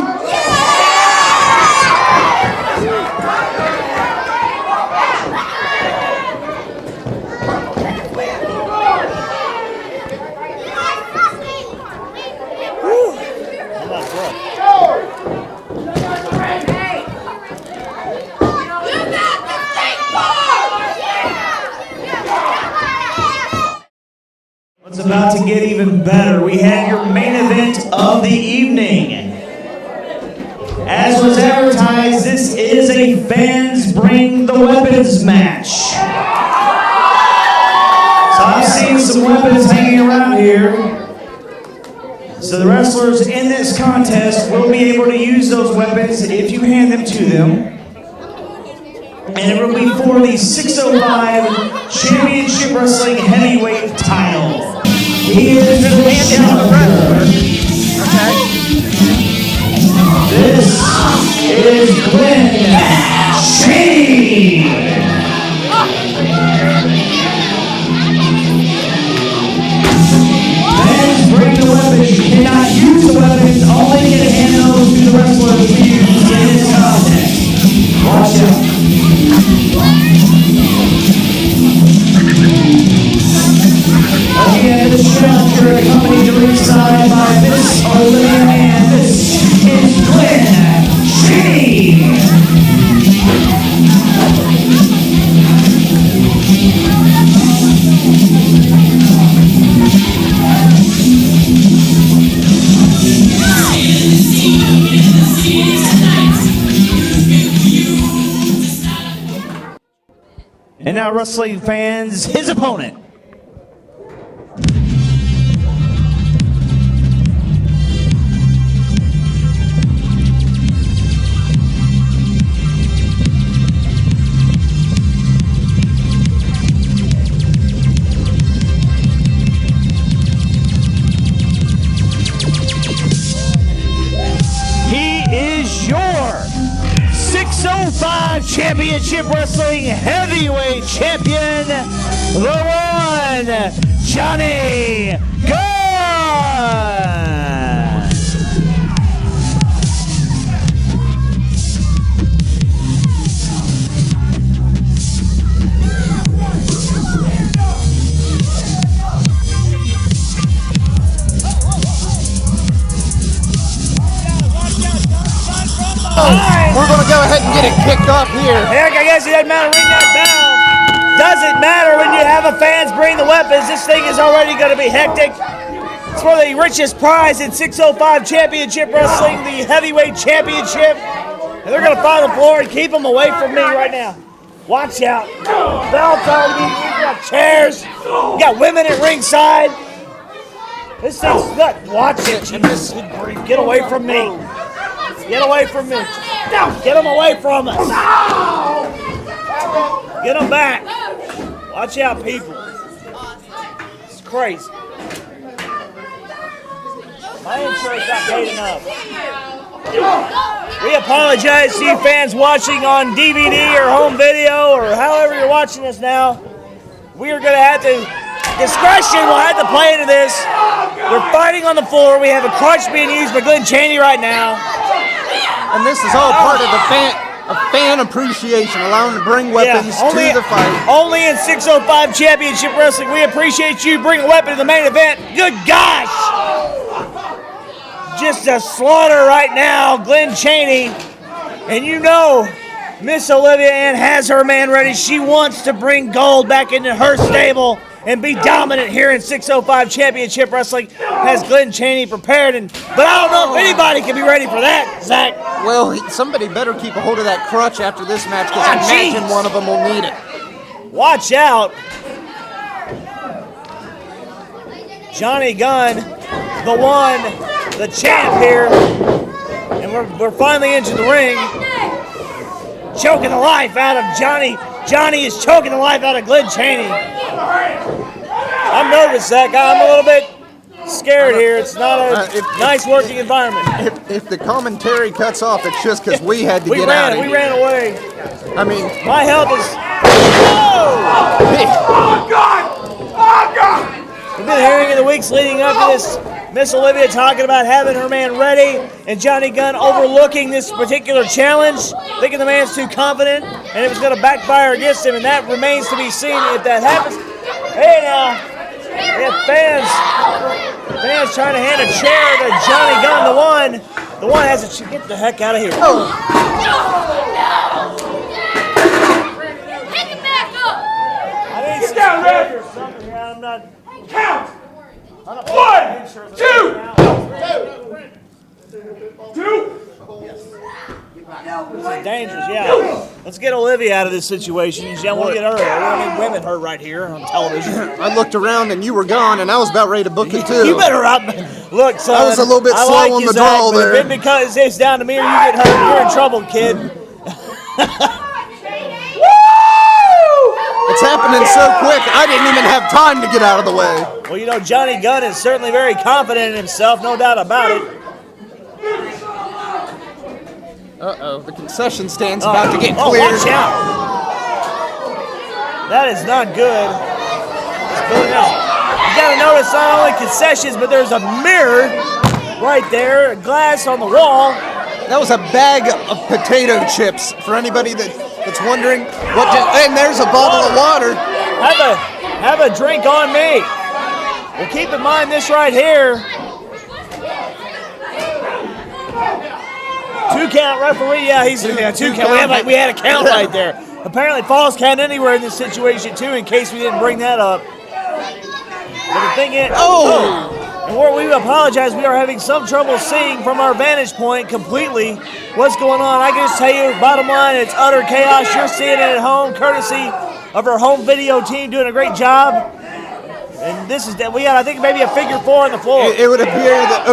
It's about to get even better. We have your main event of the evening. As was advertised, this is a fans bring the weapons match. So I've seen some weapons hanging around here. So the wrestlers in this contest will be able to use those weapons if you hand them to them. And it will be for the 605 Championship Wrestling Heavyweight title. He is the man. This is Gunn. Chaney. Fans bring the weapons. You cannot use the weapons. Only get hand those to the wrestlers to use in this contest. Watch out. Again, this challenger accompanied to ringside by Miss Olivia, and this is Gunn Chaney. And now, wrestling fans, his opponent. He is your 605 Championship Wrestling Heavyweight Champion, the one, Johnny Gunn. We're going to go ahead and get it kicked off here. Eric, I guess it doesn't matter. Ring that bell. Doesn't matter when you have the fans bring the weapons. This thing is already going to be hectic. It's for the richest prize in 605 Championship Wrestling, the Heavyweight Championship. And they're going to find the floor and keep them away from me right now. Watch out. Belts on you. We got chairs. You got women at ringside. This thing's nuts. Watch it. Jesus. Get away from me. Get away from me. Get them away from us. Get them back. Watch out, people. It's crazy. My insurance not paid enough. We apologize to you fans watching on DVD or home video or however you're watching us now. We are going to have to, discretion will have to play into this. They're fighting on the floor. We have a crutch being used by Glenn Chaney right now. And this is all part of the fan appreciation, allowing them to bring weapons to the fight. Only in 605 Championship Wrestling, we appreciate you bringing a weapon to the main event. Good gosh! Just a slaughter right now, Glenn Chaney. And you know, Miss Olivia Ann has her man ready. She wants to bring gold back into her stable and be dominant here in 605 Championship Wrestling. Has Glenn Chaney prepared, but I don't know if anybody can be ready for that, Zach. Well, somebody better keep a hold of that crutch after this match, because I imagine one of them will need it. Watch out. Johnny Gunn, the one, the champ here. And we're finally into the ring. Choking the life out of Johnny. Johnny is choking the life out of Glenn Chaney. I'm nervous, Zach. I'm a little bit scared here. It's not a nice working environment. If the commentary cuts off, it's just because we had to get out of here. We ran away. I mean, my health is... Oh, God! Oh, God! We've been hearing in the weeks leading up to this, Miss Olivia talking about having her man ready, and Johnny Gunn overlooking this particular challenge, thinking the man's too confident, and it was going to backfire against him, and that remains to be seen if that happens. Hey, now, we have fans trying to hand a chair to Johnny Gunn, the one has a chair. Get the heck out of here. Oh. Pick it back up. I need Get some down, Red. or something here. I'm not... Count! 1, 2! 2! This is dangerous, yeah. Let's get Olivia out of this situation. I want to get her. We don't need women hurt right here on television. I looked around and you were gone, and I was about ready to book it too. You better up. Look, son. I was a little bit slow on the draw there. If because it's down to me or you get hurt, you're in trouble, kid. It's happening so quick, I didn't even have time to get out of the way. Well, you know, Johnny Gunn is certainly very confident in himself, no doubt about it. Uh-oh, the concession stand's about to get cleared. Watch out. That is not good. You got to notice not only concessions, but there's a mirror right there, a glass on the wall. That was a bag of potato chips for anybody that's wondering. And there's a bottle of water. Have a drink on me. Well, keep in mind this right here. 2 count referee. Yeah, he's 2 count. We had a count right there. Apparently, falls count anywhere in this situation too. In case we didn't bring that up. But the thing is, and where we apologize, we are having some trouble seeing from our vantage point completely what's going on. I can just tell you, bottom line, it's utter chaos. You're seeing it at home, courtesy of our home video team doing a great job. And this is, we got, I think, maybe a figure 4 on the floor. It would appear that.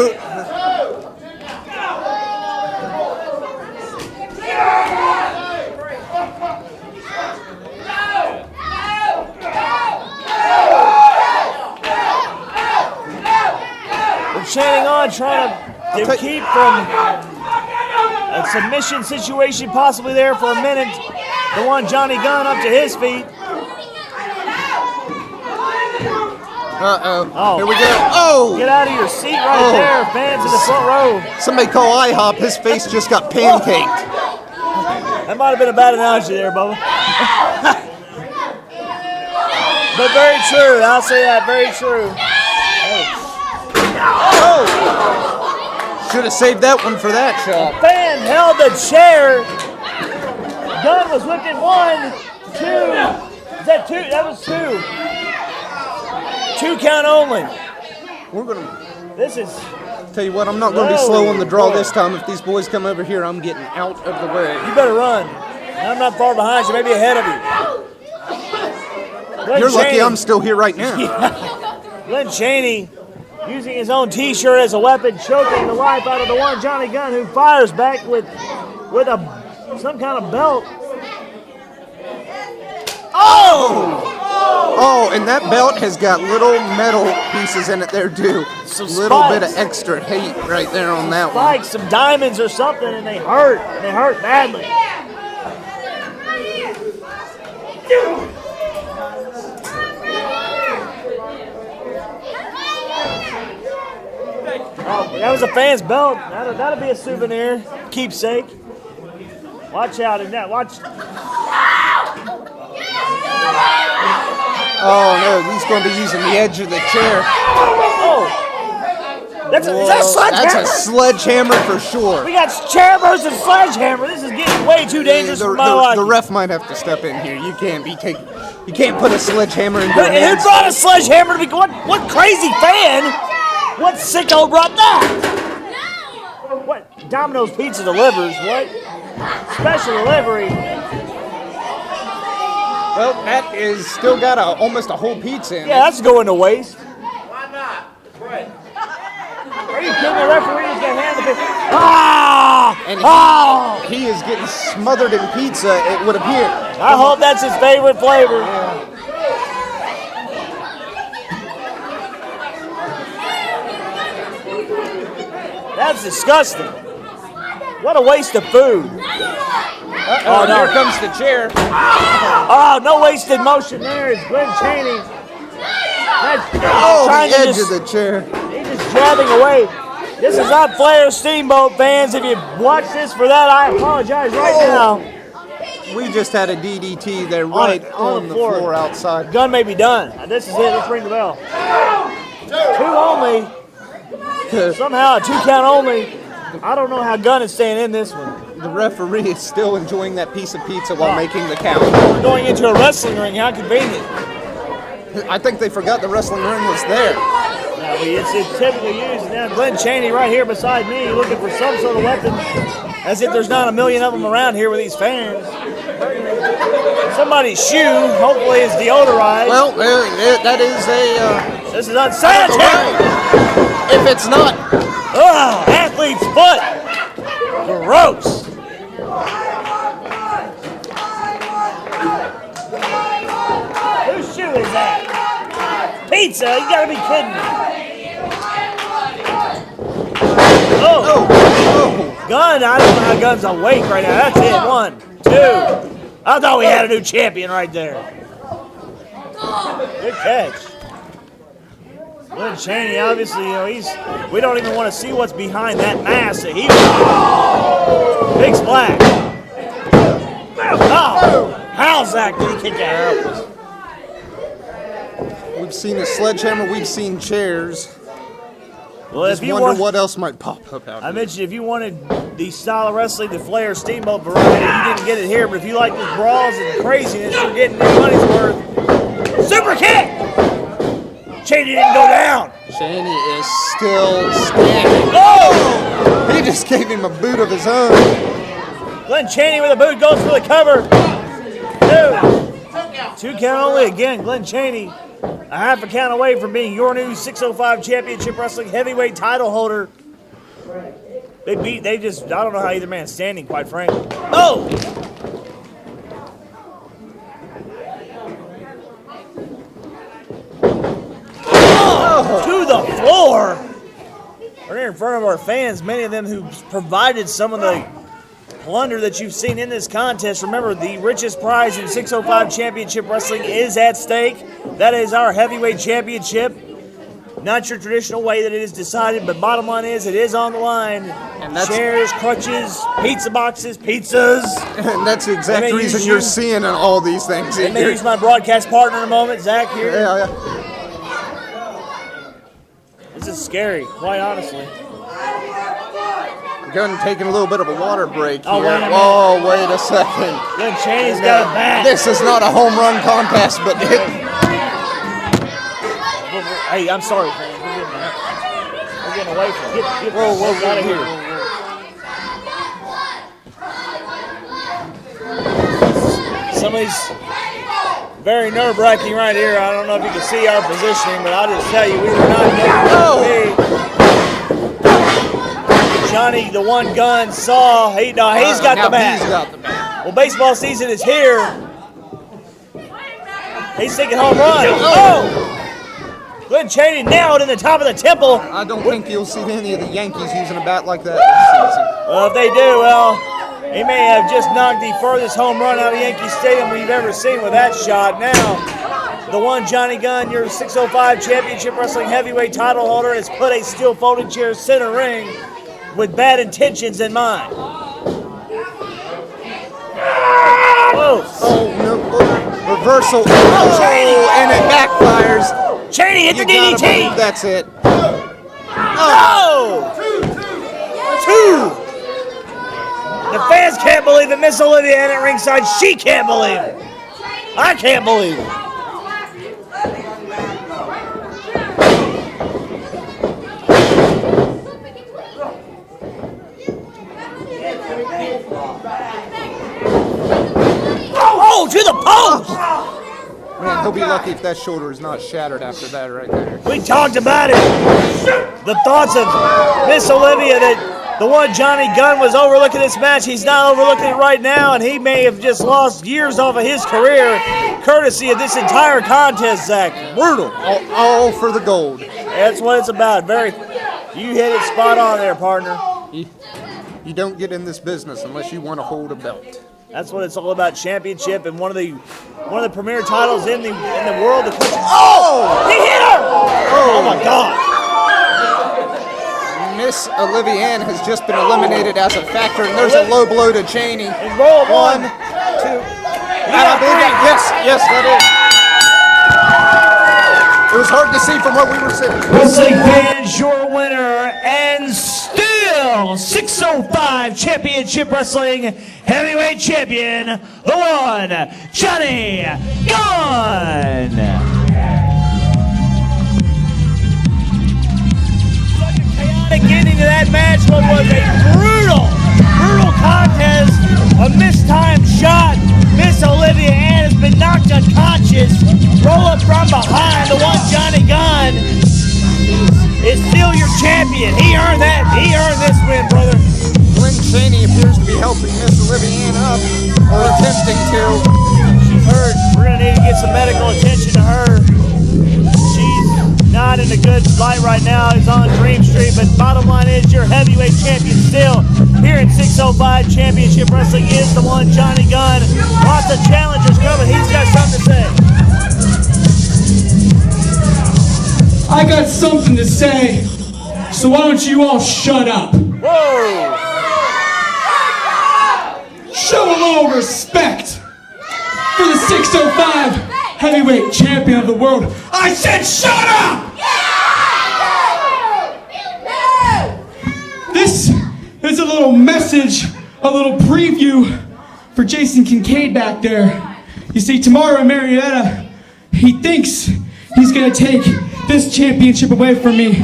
We're chanting on, trying to keep from a submission situation possibly there for a minute. The one Johnny Gunn up to his feet. Uh-oh. Here we go. Oh! Get out of your seat right there, fans in the front row. Somebody call IHOP. His face just got pancaked. That might have been a bad analogy there, Bubba. But very true. I'll say that. Very true. Oh! Should have saved that one for that shot. Fan held the chair. Gunn was whipped in 1, 2. Is that 2? That was 2. 2 count only. We're gonna. This is. Tell you what, I'm not gonna be slow on the draw this time. If these boys come over here, I'm getting out of the way. You better run. I'm not far behind you. Maybe ahead of you. You're lucky I'm still here right now. Glenn Chaney using his own T-shirt as a weapon, choking the life out of the one Johnny Gunn, who fires back with some kind of belt. Oh! Oh, and that belt has got little metal pieces in it there too. Some little bit of spikes. extra hate right there on that one. Like some diamonds or something, and they hurt. They hurt badly. Oh, that was a fan's belt. That'll be a souvenir, keepsake. Watch out in that. Watch. Oh no, he's going to be using the edge of the chair. Oh, is that a sledgehammer? That's a sledgehammer for sure. We got chair versus sledgehammer. This is getting way too dangerous for my life. The ref might have to step in here. You can't put a sledgehammer into Who an hand brought a sledgehammer to be? What crazy fan? What sicko brought that? What? Domino's Pizza delivers. What? Special delivery. Well, that is still got almost a whole pizza in it. Yeah, that's going to waste. Why not? Right. Are you kidding? The referee's going to hand the pizza. Ah! And Ah! he is getting smothered in pizza, it would appear. I hope that's his favorite flavor. That's disgusting. What a waste of food. Oh, no. Here comes the chair. Oh, no wasted motion there. It's Glenn Chaney. Oh, the edge of the chair. He's just jabbing away. This is not Flair Steamboat fans. If you watch this for that, I apologize right now. We just had a DDT there right on the floor outside. Gun may be done. This is it. Let's ring the bell. 2 only. Somehow a 2 count only. I don't know how Gunn is staying in this one. The referee is still enjoying that piece of pizza while making the count. We're going into a wrestling ring. How convenient. I think they forgot the wrestling ring was there. Yeah, it's typically used. Now Glenn Chaney right here beside me looking for some sort of weapon. As if there's not a million of them around here with these fans. Somebody's shoe, hopefully, is deodorized. Well, that is a... This is unsanitary. If it's not... Oh, athlete's foot. Gross. Whose shoe is that? Pizza? You gotta be kidding me. Oh. Gunn, I don't know how Gunn's awake right now. That's it. 1, 2. I thought we had a new champion right there. Good catch. Glenn Chaney, obviously, we don't even want to see what's behind that mask that he was. Big splash. Oh, how Zach did he kick that out? We've seen a sledgehammer, we've seen chairs. Well, Just wonder what else might pop up out I here. mentioned if you wanted the style of wrestling, the Flair Steamboat variety, you didn't get it here. But if you like the brawls and the craziness, you're getting your money's worth. Super kick! Chaney didn't go down. Chaney is still standing. Oh! He just gave him a boot of his own. Glenn Chaney with a boot goes for the cover. 2. 2 count only again. Glenn Chaney, a half a count away from being your new 605 Championship Wrestling Heavyweight title holder. I don't know how either man's standing, quite frankly. Oh! Oh! To the floor! We're here in front of our fans, many of them who provided some of the plunder that you've seen in this contest. Remember, the richest prize in 605 Championship Wrestling is at stake. That is our heavyweight championship. Not your traditional way that it is decided, but bottom line is it is on the line. And that's chairs, crutches, pizza boxes, pizzas. And that's the exact reason you're seeing all these things. Let me use my broadcast partner in a moment, Zach here. Yeah. This is scary, quite honestly. Gunn taking a little bit of a water break here. Wait a second. Gunn Chaney's got a bat. This is not a home run contest, but hey, I'm sorry, fans. We're getting away from it. Get out of here. Some of these very nerve-wracking right here. I don't know if you can see our positioning, but I'll just tell you, we were not Johnny, the one Gunn saw. He's got the bat. Well, baseball season is here. He's thinking home run. Oh! Glenn Chaney nailed in the top of the temple. I don't think you'll see any of the Yankees using a bat like that this season. Well, if they do, he may have just knocked the furthest home run out of Yankee Stadium we've ever seen with that shot. Now, the one Johnny Gunn, your 605 Championship Wrestling Heavyweight title holder, has put a steel folding chair center ring with bad intentions in mind. Whoa. Oh, no. Reversal. Oh, and it backfires. Chaney hit the DDT. That's it. Oh! Two. The fans can't believe it. Miss Olivia at ringside. She can't believe it. I can't believe it. Oh, to the post! Man, he'll be lucky if that shoulder is not shattered after that right there. We talked about it. The thoughts of Miss Olivia that the one Johnny Gunn was overlooking this match. He's not overlooking it right now, and he may have just lost years off of his career courtesy of this entire contest, Zach. Brutal. All for the gold. That's what it's about. You hit it spot on there, partner. You don't get in this business unless you want to hold a belt. That's what it's all about, championship and one of the premier titles in the world. Oh! He hit her! Oh my God! Miss Olivia Ann has just been eliminated as a factor, and there's a low blow to Chaney. And roll 1, 2. Yes, that is. It was hard to see from where we were sitting. Wrestling fans, your winner and still 605 Championship Wrestling Heavyweight Champion, the one, Johnny Gunn. Such a chaotic ending to that match, but was a brutal contest. A mistimed shot. Miss Olivia Ann has been knocked unconscious. Roll up from behind. The one, Johnny Gunn, is still your champion. He earned that. He earned this win, brother. Glenn Chaney appears to be helping Miss Olivia Ann up, or attempting to. She's hurt. We're going to need to get some medical attention to her. She's not in a good light right now. It's on Dream Street, but bottom line is your heavyweight champion still here in 605 Championship Wrestling is the one, Johnny Gunn. Lots of challengers coming. He's got something to say. I got something to say, so why don't you all shut up? Whoa! Show a little respect for the 605 heavyweight champion of the world. I said shut up! This is a little message, a little preview for Jason Kincaid back there. You see, tomorrow in Marietta, he thinks he's gonna take this championship away from me.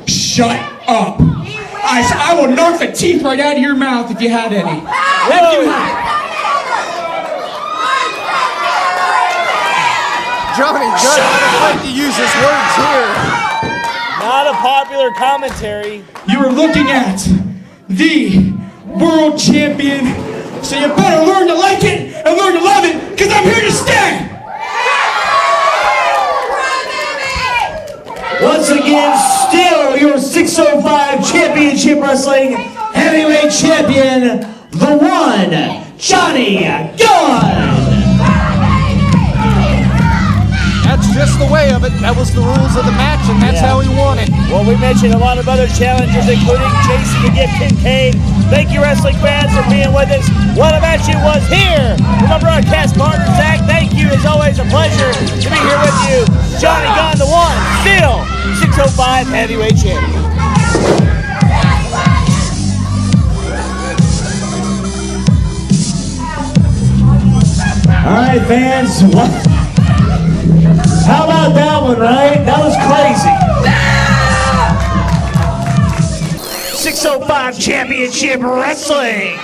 Shut up. I will knock the teeth right out of your mouth if you had any. If you had. Johnny Gunn not afraid to use his words here. Not a popular commentary. You are looking at the world champion, so you better learn to like it and learn to love it, because I'm here to stay! Once again, still your 605 Championship Wrestling Heavyweight Champion, the one, Johnny Gunn! That's just the way of it. That was the rules of the match, and that's how he won it. Well, we mentioned a lot of other challenges, including Jason to get Kincaid. Thank you, wrestling fans, for being with us. What a match it was here. From our broadcast partner, Zach, thank you. It's always a pleasure to be here with you. Johnny Gunn, the one, still 605 Heavyweight Champion. All right, fans. How about that one, right? That was crazy. 605 Championship Wrestling.